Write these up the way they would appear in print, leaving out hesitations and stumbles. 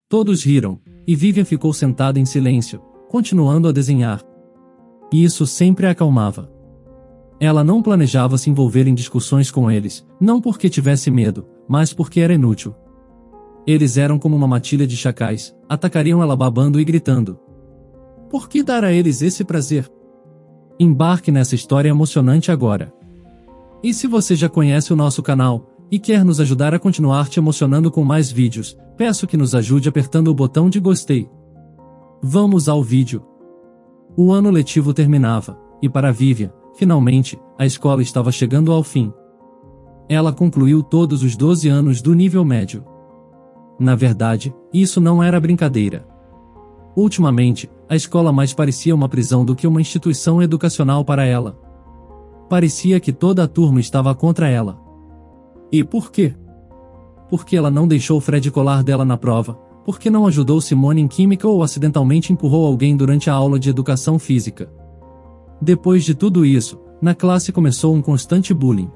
Todos riram, e Vivian ficou sentada em silêncio, continuando a desenhar. E isso sempre a acalmava. Ela não planejava se envolver em discussões com eles, não porque tivesse medo, mas porque era inútil. Eles eram como uma matilha de chacais, atacariam ela babando e gritando. Por que dar a eles esse prazer? Embarque nessa história emocionante agora. E se você já conhece o nosso canal, e quer nos ajudar a continuar te emocionando com mais vídeos, peço que nos ajude apertando o botão de gostei. Vamos ao vídeo. O ano letivo terminava, e para Vivian, finalmente, a escola estava chegando ao fim. Ela concluiu todos os 12 anos do nível médio. Na verdade, isso não era brincadeira. Ultimamente, a escola mais parecia uma prisão do que uma instituição educacional para ela. Parecia que toda a turma estava contra ela. E por quê? Porque ela não deixou Fred colar dela na prova, porque não ajudou Simone em química ou acidentalmente empurrou alguém durante a aula de educação física. Depois de tudo isso, na classe começou um constante bullying.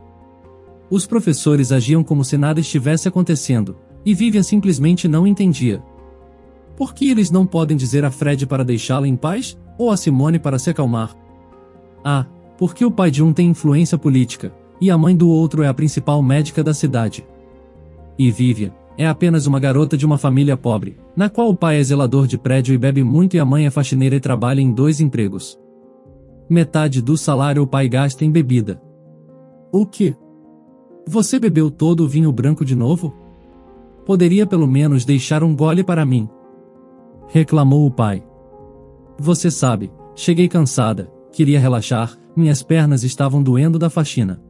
Os professores agiam como se nada estivesse acontecendo, e Vivian simplesmente não entendia. Por que eles não podem dizer a Fred para deixá-la em paz, ou a Simone para se acalmar? Ah, porque o pai de um tem influência política, e a mãe do outro é a principal médica da cidade. E Vivian é apenas uma garota de uma família pobre, na qual o pai é zelador de prédio e bebe muito e a mãe é faxineira e trabalha em 2 empregos. Metade do salário o pai gasta em bebida. O quê? Você bebeu todo o vinho branco de novo? Poderia pelo menos deixar um gole para mim. Reclamou o pai. Você sabe, cheguei cansada, queria relaxar, minhas pernas estavam doendo da faxina.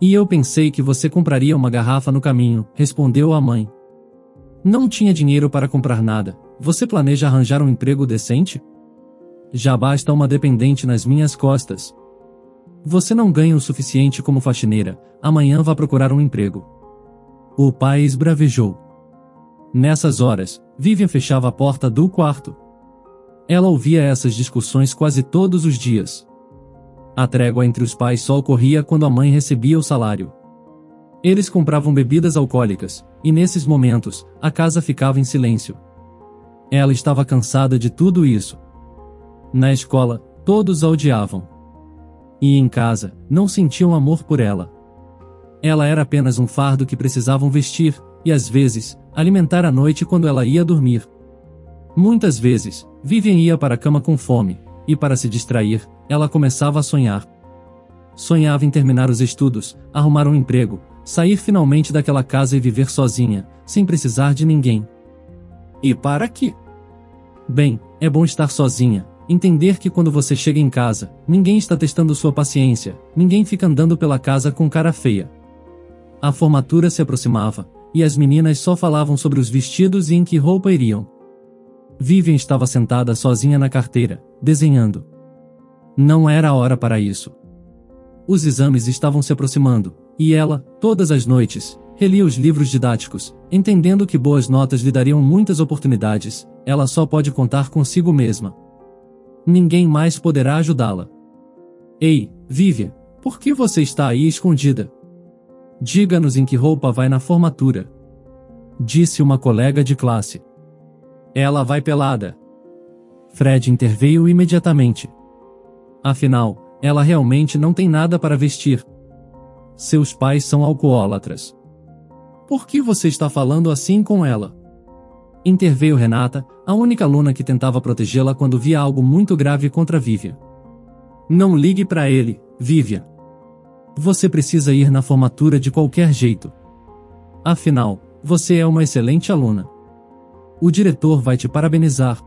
E eu pensei que você compraria uma garrafa no caminho, respondeu a mãe. Não tinha dinheiro para comprar nada, você planeja arranjar um emprego decente? Já basta uma dependente nas minhas costas. Você não ganha o suficiente como faxineira, amanhã vá procurar um emprego. O pai esbravejou. Nessas horas, Vivian fechava a porta do quarto. Ela ouvia essas discussões quase todos os dias. A trégua entre os pais só ocorria quando a mãe recebia o salário. Eles compravam bebidas alcoólicas, e nesses momentos, a casa ficava em silêncio. Ela estava cansada de tudo isso. Na escola, todos a odiavam. E em casa, não sentiam amor por ela. Ela era apenas um fardo que precisavam vestir, e às vezes, alimentar à noite quando ela ia dormir. Muitas vezes, Vivian ia para a cama com fome, e para se distrair, ela começava a sonhar. Sonhava em terminar os estudos, arrumar um emprego, sair finalmente daquela casa e viver sozinha, sem precisar de ninguém. E para quê? Bem, é bom estar sozinha, entender que quando você chega em casa, ninguém está testando sua paciência, ninguém fica andando pela casa com cara feia. A formatura se aproximava, e as meninas só falavam sobre os vestidos e em que roupa iriam. Vivian estava sentada sozinha na carteira, desenhando. Não era a hora para isso. Os exames estavam se aproximando, e ela, todas as noites, relia os livros didáticos, entendendo que boas notas lhe dariam muitas oportunidades, ela só pode contar consigo mesma. Ninguém mais poderá ajudá-la. Ei, Vivian, por que você está aí escondida? Diga-nos em que roupa vai na formatura. Disse uma colega de classe. Ela vai pelada. Fred interveio imediatamente. Afinal, ela realmente não tem nada para vestir. Seus pais são alcoólatras. Por que você está falando assim com ela? Interveio Renata, a única aluna que tentava protegê-la quando via algo muito grave contra Vivian. Não ligue para ele, Vivian. Você precisa ir na formatura de qualquer jeito. Afinal, você é uma excelente aluna. O diretor vai te parabenizar.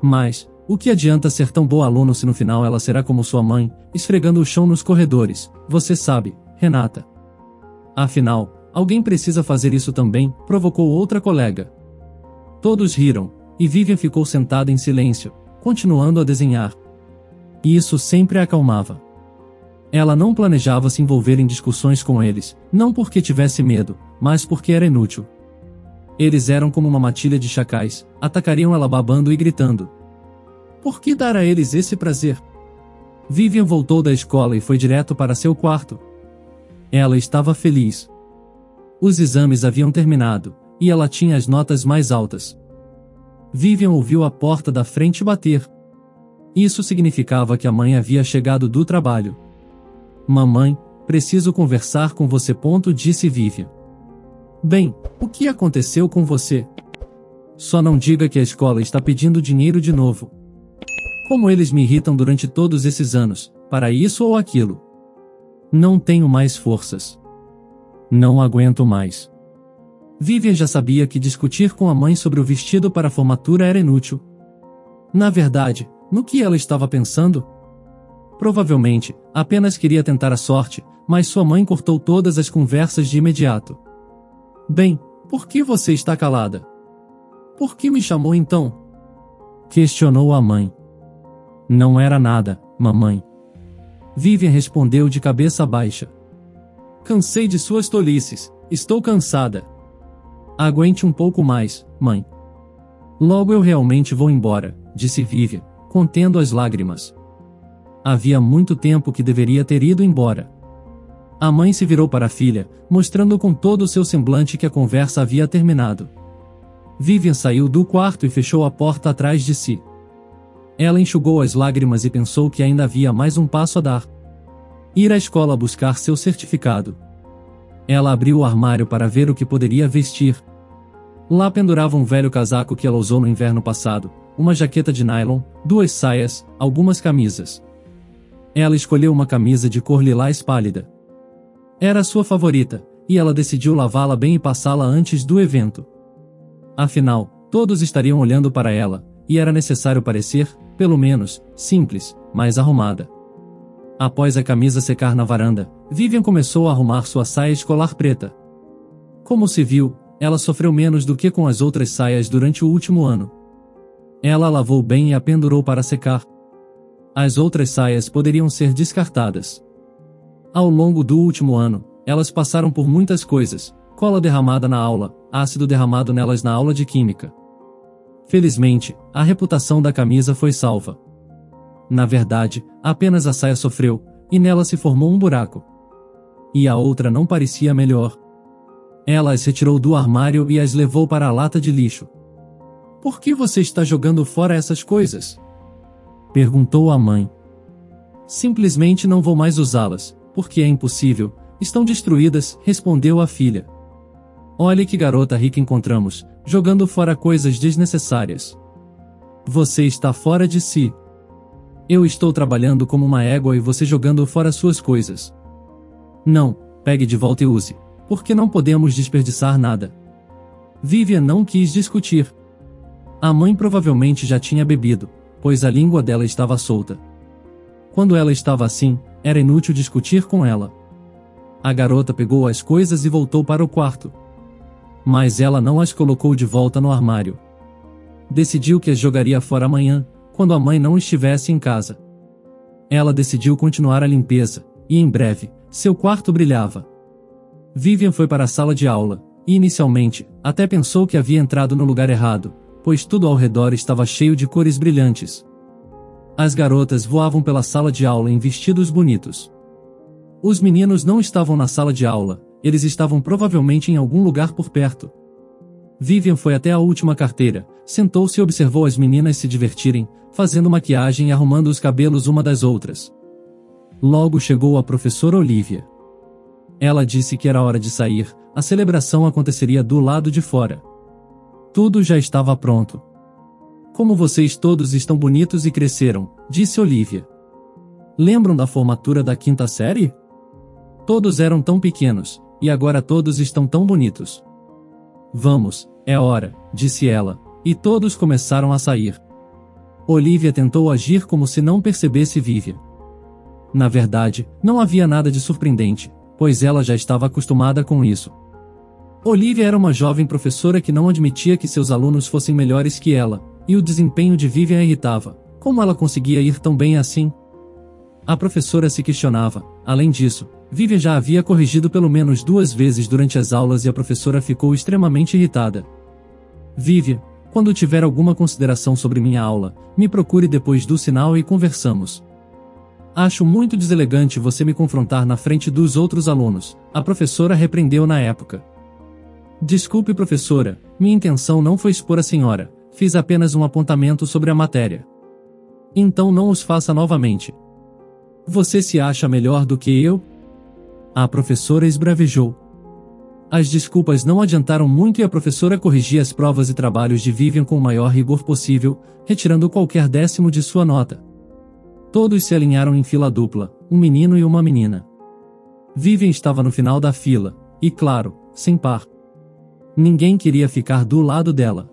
Mas, o que adianta ser tão boa aluna se no final ela será como sua mãe, esfregando o chão nos corredores, você sabe, Renata. Afinal, alguém precisa fazer isso também, provocou outra colega. Todos riram, e Vivian ficou sentada em silêncio, continuando a desenhar. E isso sempre a acalmava. Ela não planejava se envolver em discussões com eles, não porque tivesse medo, mas porque era inútil. Eles eram como uma matilha de chacais, atacariam ela babando e gritando. Por que dar a eles esse prazer? Vivian voltou da escola e foi direto para seu quarto. Ela estava feliz. Os exames haviam terminado, e ela tinha as notas mais altas. Vivian ouviu a porta da frente bater. Isso significava que a mãe havia chegado do trabalho. Mamãe, preciso conversar com você. Disse Vivian. Bem, o que aconteceu com você? Só não diga que a escola está pedindo dinheiro de novo. Como eles me irritam durante todos esses anos, para isso ou aquilo. Não tenho mais forças. Não aguento mais. Vivian já sabia que discutir com a mãe sobre o vestido para a formatura era inútil. Na verdade, no que ela estava pensando? Provavelmente, apenas queria tentar a sorte, mas sua mãe cortou todas as conversas de imediato. Bem, por que você está calada? Por que me chamou então? Questionou a mãe. Não era nada, mamãe. Vivian respondeu de cabeça baixa. Cansei de suas tolices, estou cansada. Aguente um pouco mais, mãe. Logo eu realmente vou embora, disse Vivian, contendo as lágrimas. Havia muito tempo que deveria ter ido embora. A mãe se virou para a filha, mostrando com todo o seu semblante que a conversa havia terminado. Vivian saiu do quarto e fechou a porta atrás de si. Ela enxugou as lágrimas e pensou que ainda havia mais um passo a dar. Ir à escola buscar seu certificado. Ela abriu o armário para ver o que poderia vestir. Lá pendurava um velho casaco que ela usou no inverno passado, uma jaqueta de nylon, 2 saias, algumas camisas. Ela escolheu uma camisa de cor lilás pálida. Era sua favorita, e ela decidiu lavá-la bem e passá-la antes do evento. Afinal, todos estariam olhando para ela, e era necessário parecer, pelo menos, simples, mas arrumada. Após a camisa secar na varanda, Vivian começou a arrumar sua saia escolar preta. Como se viu, ela sofreu menos do que com as outras saias durante o último ano. Ela a lavou bem e a pendurou para secar. As outras saias poderiam ser descartadas. Ao longo do último ano, elas passaram por muitas coisas: cola derramada na aula, ácido derramado nelas na aula de química. Felizmente, a reputação da camisa foi salva. Na verdade, apenas a saia sofreu, e nela se formou um buraco. E a outra não parecia melhor. Ela as retirou do armário e as levou para a lata de lixo. Por que você está jogando fora essas coisas? Perguntou a mãe. Simplesmente não vou mais usá-las, porque é impossível, estão destruídas, respondeu a filha. Olhe que garota rica encontramos, jogando fora coisas desnecessárias. Você está fora de si. Eu estou trabalhando como uma égua e você jogando fora suas coisas. Não, pegue de volta e use, porque não podemos desperdiçar nada. Vivian não quis discutir. A mãe provavelmente já tinha bebido, pois a língua dela estava solta. Quando ela estava assim, era inútil discutir com ela. A garota pegou as coisas e voltou para o quarto. Mas ela não as colocou de volta no armário. Decidiu que as jogaria fora amanhã, quando a mãe não estivesse em casa. Ela decidiu continuar a limpeza, e em breve, seu quarto brilhava. Vivian foi para a sala de aula, e inicialmente, até pensou que havia entrado no lugar errado, pois tudo ao redor estava cheio de cores brilhantes. As garotas voavam pela sala de aula em vestidos bonitos. Os meninos não estavam na sala de aula, eles estavam provavelmente em algum lugar por perto. Vivian foi até a última carteira, sentou-se e observou as meninas se divertirem, fazendo maquiagem e arrumando os cabelos uma das outras. Logo chegou a professora Olivia. Ela disse que era hora de sair, a celebração aconteceria do lado de fora. Tudo já estava pronto. Como vocês todos estão bonitos e cresceram, disse Olivia. Lembram da formatura da 5ª série? Todos eram tão pequenos, e agora todos estão tão bonitos. Vamos, é hora, disse ela, e todos começaram a sair. Olivia tentou agir como se não percebesse Vivian. Na verdade, não havia nada de surpreendente, pois ela já estava acostumada com isso. Olivia era uma jovem professora que não admitia que seus alunos fossem melhores que ela, e o desempenho de Vivian a irritava. Como ela conseguia ir tão bem assim? A professora se questionava. Além disso, Vivian já havia corrigido pelo menos 2 vezes durante as aulas e a professora ficou extremamente irritada. Vivian, quando tiver alguma consideração sobre minha aula, me procure depois do sinal e conversamos. Acho muito deselegante você me confrontar na frente dos outros alunos, a professora repreendeu na época. Desculpe, professora, minha intenção não foi expor a senhora, Fiz apenas um apontamento sobre a matéria. Então não os faça novamente. Você se acha melhor do que eu? A professora esbravejou. As desculpas não adiantaram muito e a professora corrigia as provas e trabalhos de Vivian com o maior rigor possível, retirando qualquer décimo de sua nota. Todos se alinharam em fila dupla, um menino e uma menina. Vivian estava no final da fila, e claro, sem par. Ninguém queria ficar do lado dela.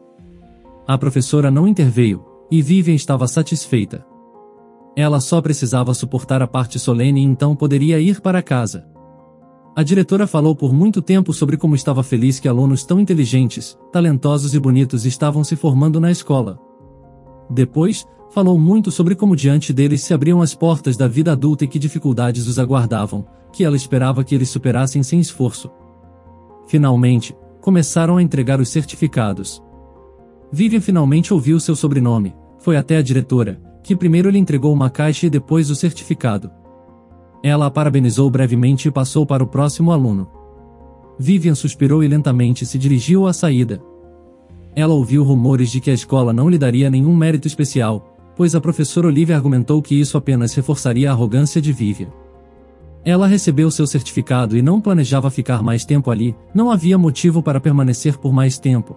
A professora não interveio, e Vivian estava satisfeita. Ela só precisava suportar a parte solene e então poderia ir para casa. A diretora falou por muito tempo sobre como estava feliz que alunos tão inteligentes, talentosos e bonitos estavam se formando na escola. Depois, falou muito sobre como diante deles se abriam as portas da vida adulta e que dificuldades os aguardavam, que ela esperava que eles superassem sem esforço. Finalmente, começaram a entregar os certificados. Vivian finalmente ouviu seu sobrenome, foi até a diretora, que primeiro lhe entregou uma caixa e depois o certificado. Ela a parabenizou brevemente e passou para o próximo aluno. Vivian suspirou e lentamente se dirigiu à saída. Ela ouviu rumores de que a escola não lhe daria nenhum mérito especial, pois a professora Olivia argumentou que isso apenas reforçaria a arrogância de Vivian. Ela recebeu seu certificado e não planejava ficar mais tempo ali, não havia motivo para permanecer por mais tempo.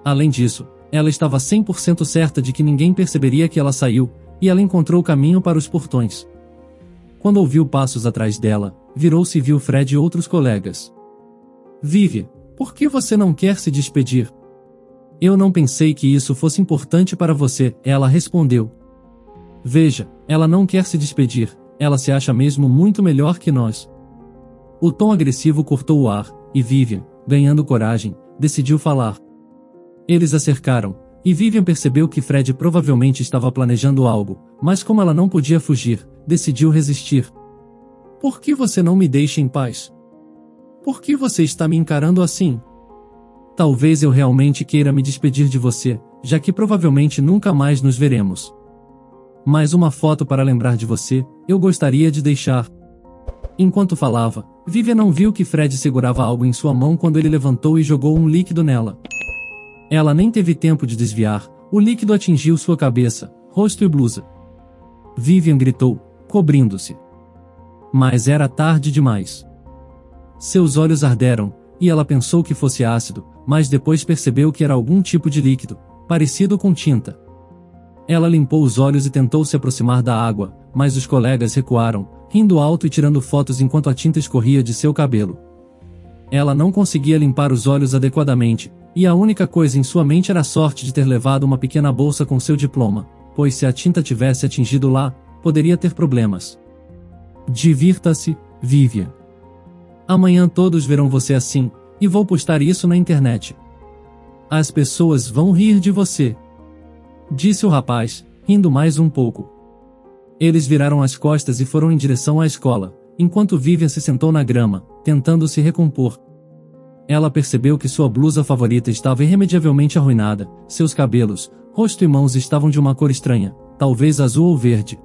Além disso, ela estava 100% certa de que ninguém perceberia que ela saiu, e ela encontrou o caminho para os portões. Quando ouviu passos atrás dela, virou-se e viu Fred e outros colegas. Vivian, por que você não quer se despedir? Eu não pensei que isso fosse importante para você, ela respondeu. Veja, ela não quer se despedir, ela se acha mesmo muito melhor que nós. O tom agressivo cortou o ar, e Vivian, ganhando coragem, decidiu falar. Eles a cercaram, e Vivian percebeu que Fred provavelmente estava planejando algo, mas como ela não podia fugir, decidiu resistir. Por que você não me deixa em paz? Por que você está me encarando assim? Talvez eu realmente queira me despedir de você, já que provavelmente nunca mais nos veremos. Mas uma foto para lembrar de você, eu gostaria de deixar. Enquanto falava, Vivian não viu que Fred segurava algo em sua mão quando ele levantou e jogou um líquido nela. Ela nem teve tempo de desviar, o líquido atingiu sua cabeça, rosto e blusa. Vivian gritou, cobrindo-se. Mas era tarde demais. Seus olhos arderam, e ela pensou que fosse ácido, mas depois percebeu que era algum tipo de líquido, parecido com tinta. Ela limpou os olhos e tentou se aproximar da água, mas os colegas recuaram, rindo alto e tirando fotos enquanto a tinta escorria de seu cabelo. Ela não conseguia limpar os olhos adequadamente, e a única coisa em sua mente era a sorte de ter levado uma pequena bolsa com seu diploma, pois se a tinta tivesse atingido lá, poderia ter problemas. Divirta-se, Vivian. Amanhã todos verão você assim, e vou postar isso na internet. As pessoas vão rir de você. Disse o rapaz, rindo mais um pouco. Eles viraram as costas e foram em direção à escola, enquanto Vivian se sentou na grama, tentando se recompor. Ela percebeu que sua blusa favorita estava irremediavelmente arruinada, seus cabelos, rosto e mãos estavam de uma cor estranha, talvez azul ou verde.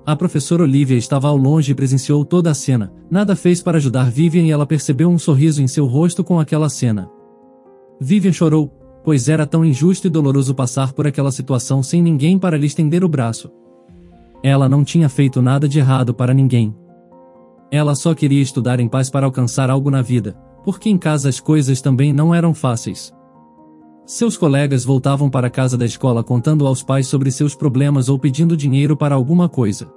A professora Olivia estava ao longe e presenciou toda a cena, nada fez para ajudar Vivian e ela percebeu um sorriso em seu rosto com aquela cena. Vivian chorou, pois era tão injusto e doloroso passar por aquela situação sem ninguém para lhe estender o braço. Ela não tinha feito nada de errado para ninguém. Ela só queria estudar em paz para alcançar algo na vida, porque em casa as coisas também não eram fáceis. Seus colegas voltavam para a casa da escola contando aos pais sobre seus problemas ou pedindo dinheiro para alguma coisa.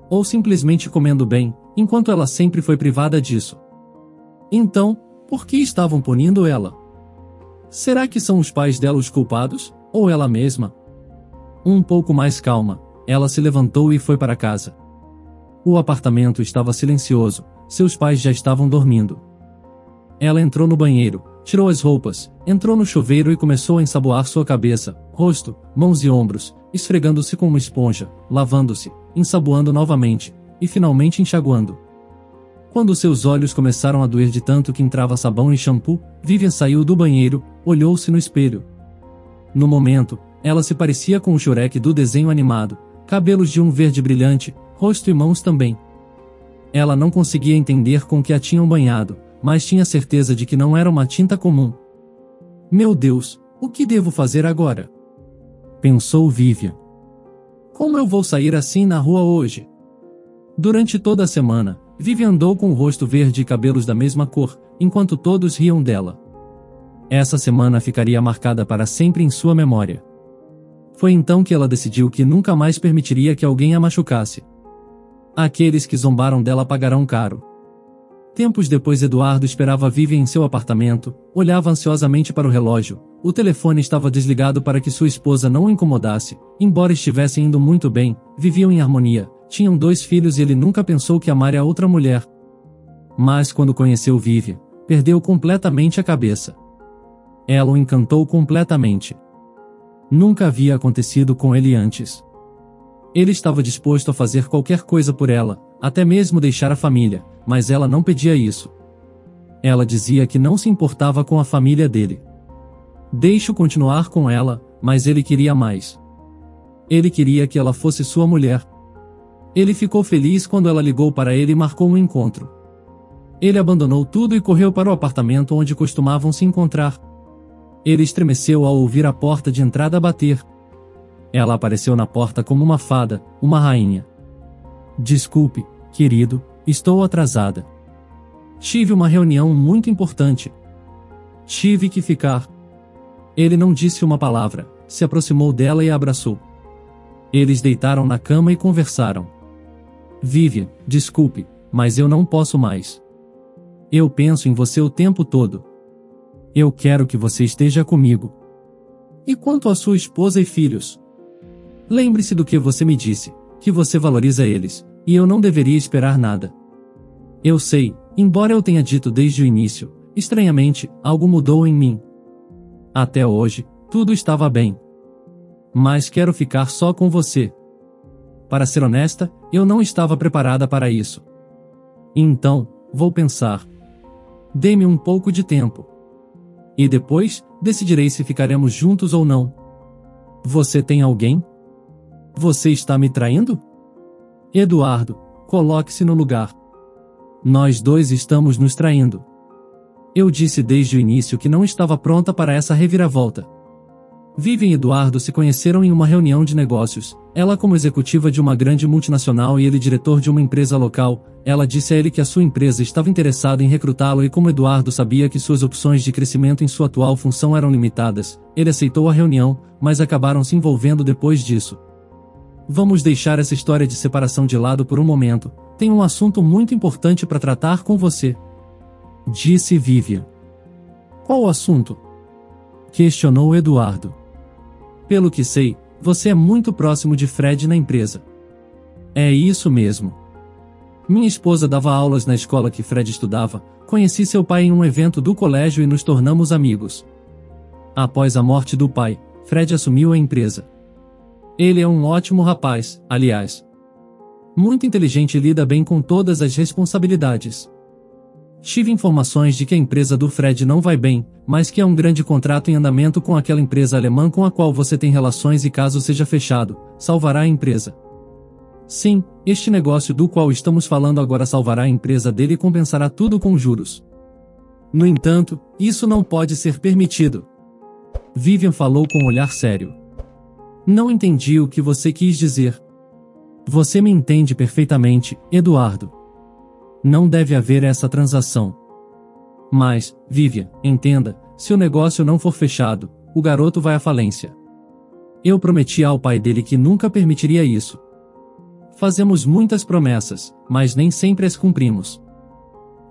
Ou simplesmente comendo bem, enquanto ela sempre foi privada disso. Então, por que estavam punindo ela? Será que são os pais dela os culpados, ou ela mesma? Um pouco mais calma, ela se levantou e foi para casa. O apartamento estava silencioso, seus pais já estavam dormindo. Ela entrou no banheiro, tirou as roupas, entrou no chuveiro e começou a ensaboar sua cabeça, rosto, mãos e ombros, esfregando-se com uma esponja, lavando-se, ensaboando novamente, e finalmente enxaguando. Quando seus olhos começaram a doer de tanto que entrava sabão e shampoo, Vivian saiu do banheiro, olhou-se no espelho. No momento, ela se parecia com o Shrek do desenho animado, cabelos de um verde brilhante, rosto e mãos também. Ela não conseguia entender com que a tinham banhado, mas tinha certeza de que não era uma tinta comum. Meu Deus, O que devo fazer agora? Pensou Vivian. Como eu vou sair assim na rua hoje? Durante toda a semana, Vivian andou com o rosto verde e cabelos da mesma cor, enquanto todos riam dela. Essa semana ficaria marcada para sempre em sua memória. Foi então que ela decidiu que nunca mais permitiria que alguém a machucasse. Aqueles que zombaram dela pagarão caro. Tempos depois, Eduardo esperava Vivian em seu apartamento, olhava ansiosamente para o relógio. O telefone estava desligado para que sua esposa não o incomodasse. Embora estivessem indo muito bem, viviam em harmonia, tinham 2 filhos e ele nunca pensou que amaria a outra mulher. Mas quando conheceu Vivian, perdeu completamente a cabeça. Ela o encantou completamente. Nunca havia acontecido com ele antes. Ele estava disposto a fazer qualquer coisa por ela, até mesmo deixar a família, mas ela não pedia isso. Ela dizia que não se importava com a família dele. Deixe-o continuar com ela, mas ele queria mais. Ele queria que ela fosse sua mulher. Ele ficou feliz quando ela ligou para ele e marcou um encontro. Ele abandonou tudo e correu para o apartamento onde costumavam se encontrar. Ele estremeceu ao ouvir a porta de entrada bater. Ela apareceu na porta como uma fada, uma rainha. Desculpe, querido, estou atrasada. Tive uma reunião muito importante. Tive que ficar. Ele não disse uma palavra, se aproximou dela e a abraçou. Eles deitaram na cama e conversaram. Vivian, desculpe, mas eu não posso mais. Eu penso em você o tempo todo. Eu quero que você esteja comigo. E quanto à sua esposa e filhos? Lembre-se do que você me disse, que você valoriza eles, e eu não deveria esperar nada. Eu sei, embora eu tenha dito desde o início, estranhamente, algo mudou em mim. Até hoje, tudo estava bem. Mas quero ficar só com você. Para ser honesta, eu não estava preparada para isso. Então, vou pensar. Dê-me um pouco de tempo. E depois, decidirei se ficaremos juntos ou não. Você tem alguém? Você está me traindo? Eduardo, coloque-se no lugar. Nós 2 estamos nos traindo. Eu disse desde o início que não estava pronta para essa reviravolta. Vivian e Eduardo se conheceram em uma reunião de negócios, ela como executiva de uma grande multinacional e ele diretor de uma empresa local. Ela disse a ele que a sua empresa estava interessada em recrutá-lo e como Eduardo sabia que suas opções de crescimento em sua atual função eram limitadas, ele aceitou a reunião, mas acabaram se envolvendo depois disso. Vamos deixar essa história de separação de lado por um momento, tenho um assunto muito importante para tratar com você. Disse Vivian. Qual o assunto? Questionou Eduardo. Pelo que sei, você é muito próximo de Fred na empresa. É isso mesmo. Minha esposa dava aulas na escola que Fred estudava, conheci seu pai em um evento do colégio e nos tornamos amigos. Após a morte do pai, Fred assumiu a empresa. Ele é um ótimo rapaz, aliás. Muito inteligente e lida bem com todas as responsabilidades. Tive informações de que a empresa do Fred não vai bem, mas que há um grande contrato em andamento com aquela empresa alemã com a qual você tem relações e caso seja fechado, salvará a empresa. Sim, este negócio do qual estamos falando agora salvará a empresa dele e compensará tudo com juros. No entanto, isso não pode ser permitido. Vivian falou com um olhar sério. Não entendi o que você quis dizer. Você me entende perfeitamente, Eduardo. Não deve haver essa transação. Mas, Vivian, entenda, se o negócio não for fechado, o garoto vai à falência. Eu prometi ao pai dele que nunca permitiria isso. Fazemos muitas promessas, mas nem sempre as cumprimos.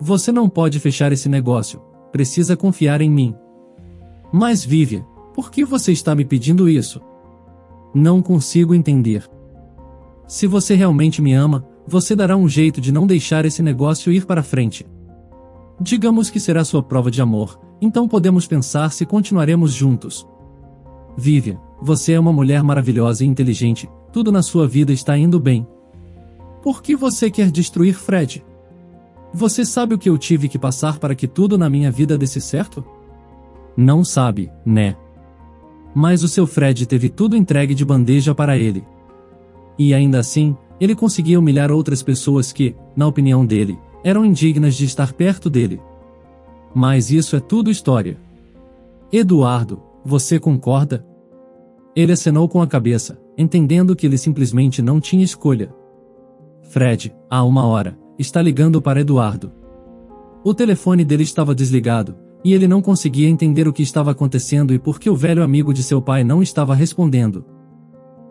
Você não pode fechar esse negócio, precisa confiar em mim. Mas Vivian, por que você está me pedindo isso? Não consigo entender. Se você realmente me ama, você dará um jeito de não deixar esse negócio ir para frente. Digamos que será sua prova de amor, então podemos pensar se continuaremos juntos. Vivian, você é uma mulher maravilhosa e inteligente, tudo na sua vida está indo bem. Por que você quer destruir Fred? Você sabe o que eu tive que passar para que tudo na minha vida desse certo? Não sabe, né? Mas o seu Fred teve tudo entregue de bandeja para ele. E ainda assim, ele conseguia humilhar outras pessoas que, na opinião dele, eram indignas de estar perto dele. Mas isso é tudo história. Eduardo, Você concorda? Ele acenou com a cabeça, entendendo que ele simplesmente não tinha escolha. Fred, há 1 hora, está ligando para Eduardo. O telefone dele estava desligado, e ele não conseguia entender o que estava acontecendo e por que o velho amigo de seu pai não estava respondendo.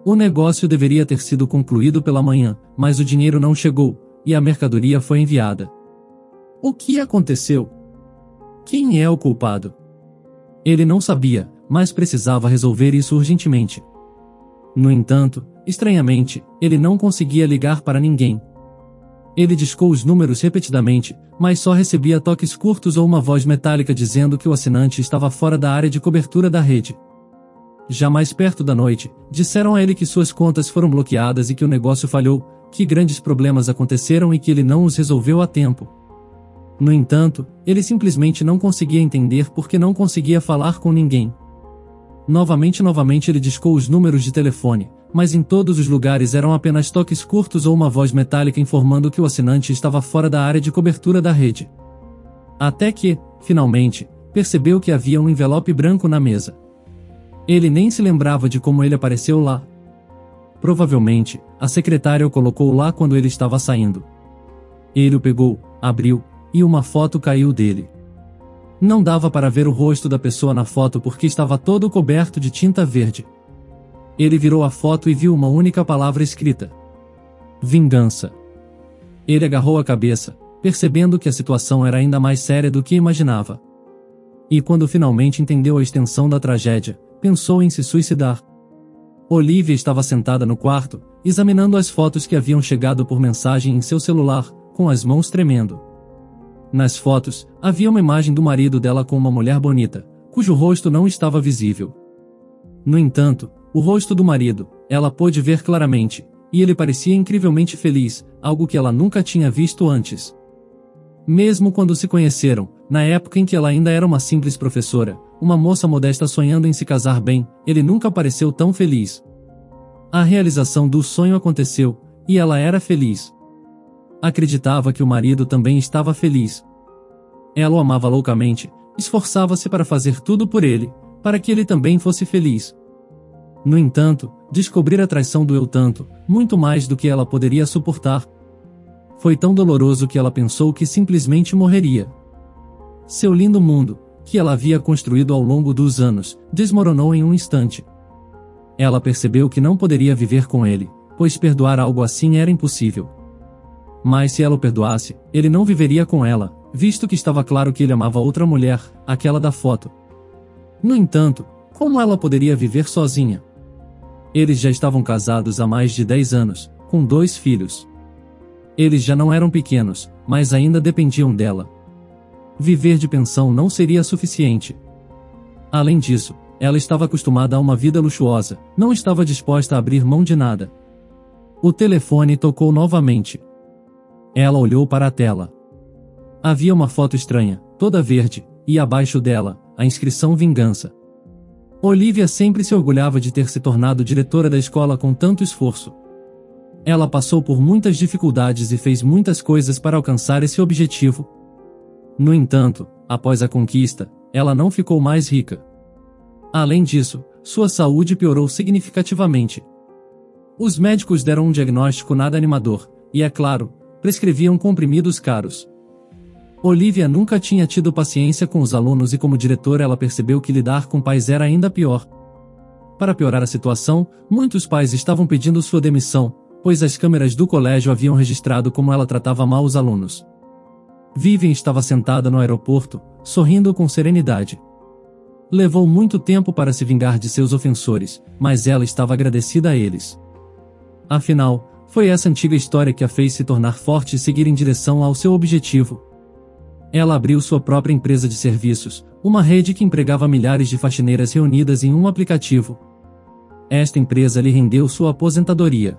O negócio deveria ter sido concluído pela manhã, mas o dinheiro não chegou, e a mercadoria foi enviada. O que aconteceu? Quem é o culpado? Ele não sabia, mas precisava resolver isso urgentemente. No entanto, estranhamente, ele não conseguia ligar para ninguém. Ele discou os números repetidamente, mas só recebia toques curtos ou uma voz metálica dizendo que o assinante estava fora da área de cobertura da rede. Já mais perto da noite, disseram a ele que suas contas foram bloqueadas e que o negócio falhou, que grandes problemas aconteceram e que ele não os resolveu a tempo. No entanto, ele simplesmente não conseguia entender porque não conseguia falar com ninguém. Novamente ele discou os números de telefone, mas em todos os lugares eram apenas toques curtos ou uma voz metálica informando que o assinante estava fora da área de cobertura da rede. Até que, finalmente, percebeu que havia um envelope branco na mesa. Ele nem se lembrava de como ele apareceu lá. Provavelmente, a secretária o colocou lá quando ele estava saindo. Ele o pegou, abriu, e uma foto caiu dele. Não dava para ver o rosto da pessoa na foto porque estava todo coberto de tinta verde. Ele virou a foto e viu uma única palavra escrita: vingança. Ele agarrou a cabeça, percebendo que a situação era ainda mais séria do que imaginava. E quando finalmente entendeu a extensão da tragédia, pensou em se suicidar. Olivia estava sentada no quarto, examinando as fotos que haviam chegado por mensagem em seu celular, com as mãos tremendo. Nas fotos, havia uma imagem do marido dela com uma mulher bonita, cujo rosto não estava visível. No entanto, o rosto do marido, ela pôde ver claramente, e ele parecia incrivelmente feliz, algo que ela nunca tinha visto antes. Mesmo quando se conheceram, na época em que ela ainda era uma simples professora, uma moça modesta sonhando em se casar bem, ele nunca pareceu tão feliz. A realização do sonho aconteceu, e ela era feliz. Acreditava que o marido também estava feliz. Ela o amava loucamente, esforçava-se para fazer tudo por ele, para que ele também fosse feliz. No entanto, descobrir a traição doeu tanto, muito mais do que ela poderia suportar. Foi tão doloroso que ela pensou que simplesmente morreria. Seu lindo mundo, que ela havia construído ao longo dos anos, desmoronou em um instante. Ela percebeu que não poderia viver com ele, pois perdoar algo assim era impossível. Mas se ela o perdoasse, ele não viveria com ela, visto que estava claro que ele amava outra mulher, aquela da foto. No entanto, como ela poderia viver sozinha? Eles já estavam casados há mais de 10 anos, com 2 filhos. Eles já não eram pequenos, mas ainda dependiam dela. Viver de pensão não seria suficiente. Além disso, ela estava acostumada a uma vida luxuosa, não estava disposta a abrir mão de nada. O telefone tocou novamente. Ela olhou para a tela. Havia uma foto estranha, toda verde, e abaixo dela, a inscrição Vingança. Olivia sempre se orgulhava de ter se tornado diretora da escola com tanto esforço. Ela passou por muitas dificuldades e fez muitas coisas para alcançar esse objetivo. No entanto, após a conquista, ela não ficou mais rica. Além disso, sua saúde piorou significativamente. Os médicos deram um diagnóstico nada animador, e é claro, prescreviam comprimidos caros. Olivia nunca tinha tido paciência com os alunos e como diretora ela percebeu que lidar com pais era ainda pior. Para piorar a situação, muitos pais estavam pedindo sua demissão, pois as câmeras do colégio haviam registrado como ela tratava mal os alunos. Vivian estava sentada no aeroporto, sorrindo com serenidade. Levou muito tempo para se vingar de seus ofensores, mas ela estava agradecida a eles. Afinal, foi essa antiga história que a fez se tornar forte e seguir em direção ao seu objetivo. Ela abriu sua própria empresa de serviços, uma rede que empregava milhares de faxineiras reunidas em um aplicativo. Esta empresa lhe rendeu sua aposentadoria.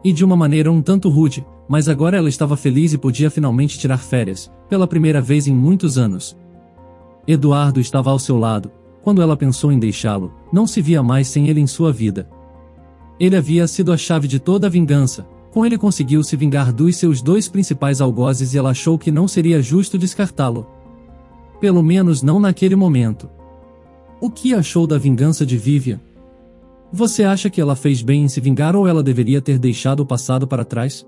E de uma maneira um tanto rude, mas agora ela estava feliz e podia finalmente tirar férias, pela primeira vez em muitos anos. Eduardo estava ao seu lado, quando ela pensou em deixá-lo, não se via mais sem ele em sua vida. Ele havia sido a chave de toda a vingança, com ele conseguiu se vingar dos seus 2 principais algozes e ela achou que não seria justo descartá-lo. Pelo menos não naquele momento. O que achou da vingança de Vivian? Você acha que ela fez bem em se vingar ou ela deveria ter deixado o passado para trás?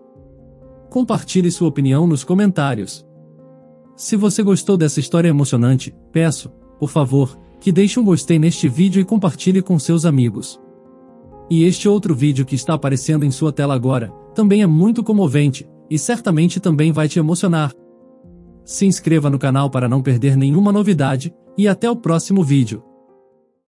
Compartilhe sua opinião nos comentários. Se você gostou dessa história emocionante, peço, por favor, que deixe um gostei neste vídeo e compartilhe com seus amigos. E este outro vídeo que está aparecendo em sua tela agora, também é muito comovente, e certamente também vai te emocionar. Se inscreva no canal para não perder nenhuma novidade, e até o próximo vídeo.